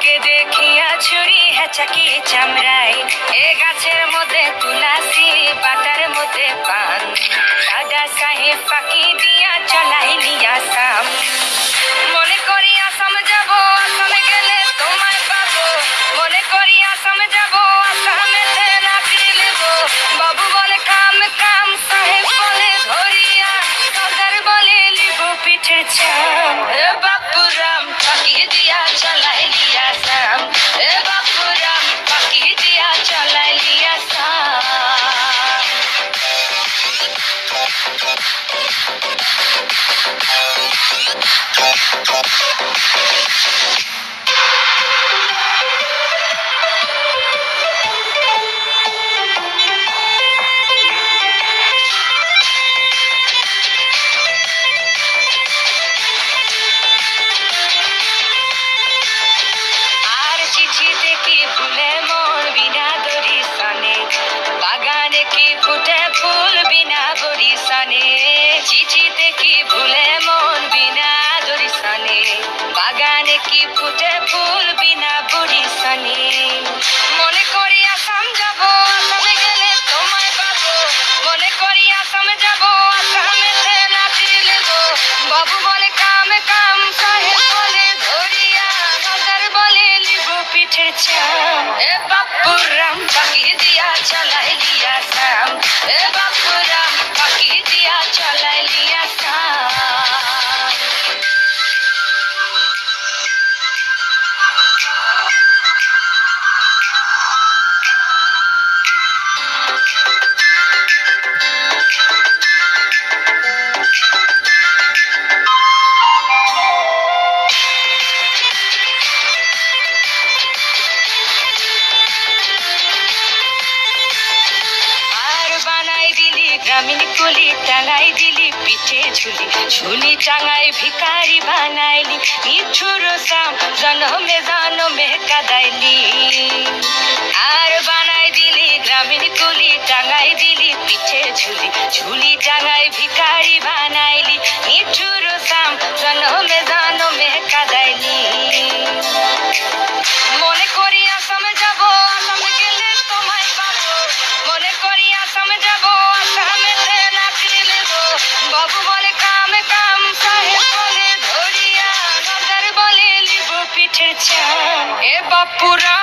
তোকে দেখিয়া ছুরি হেঁচাকি চামড়াই এ গাছের মধ্যে তুলাসি পাতার মধ্যে পান দাদা সাহেব ফাঁকি দিয়া চলাইলি আসাম মনে করি আসাম যাব আসামে গেলে তোমায় পাবো মনে করি আসাম যাব আসামেতে নাচি নেব বাবু বলে কাম কাম সাহেব বলে ধরিয়া সর্দার বলে লিব পিঠের চাম এ বাপুরাম ফাঁকি দিয়া চলাইলি আসাম এ বাপুরাম ফাঁকি দিয়া চলাইলি আসাম আর চিঠিতে কি ভুলে মোর বিনা দরিশনে বাগানে কি ফুটে ফুল বিনা বরিশনে চিঠিতে কি ভুলে মন বিনা দরিশনে বাগানে কি ফুটে ফুল বিনা বরিশনে মনে করি আসাম যাব আসামে গেলে তোমায় পাবো মনে করি আসাম যাব আসামেতে নাচি নেব বাবু বলে কাম কাম সাহেব বলে ধরিয়া সর্দার বলে লিব পিঠের চাম এ বাপুরাম ফাঁকি দিয়া চলাইলি আসাম এ বাপুরাম ফাঁকি দিয়া চলাইলি আসাম আর বানাই দিলি গ্রামীণ কুলি টাঙাই দিলি পিঠে ঝুলি ঝুলি টাঙাই ভিখারি বানাইলি নিঠুর সাম জনমে কাদাইলি আর বানাই দিলি গ্রামীণ কুলি টাঙাই দিলি পিঠে ঝুলি ঝুলি টাঙাই ভিখারি বানাইলি নিঠুর সাম জনমে কাদাইলি মনে করি আসাম যাব আসামে গেলে তোমায় পাবো মনে করি আসাম যাব আসামেতে নাচি নেব বাবু বলে কাম কাম সাহেব বলে ধরিয়া সর্দার বলে লিব পিঠের চাম এ বাপুরা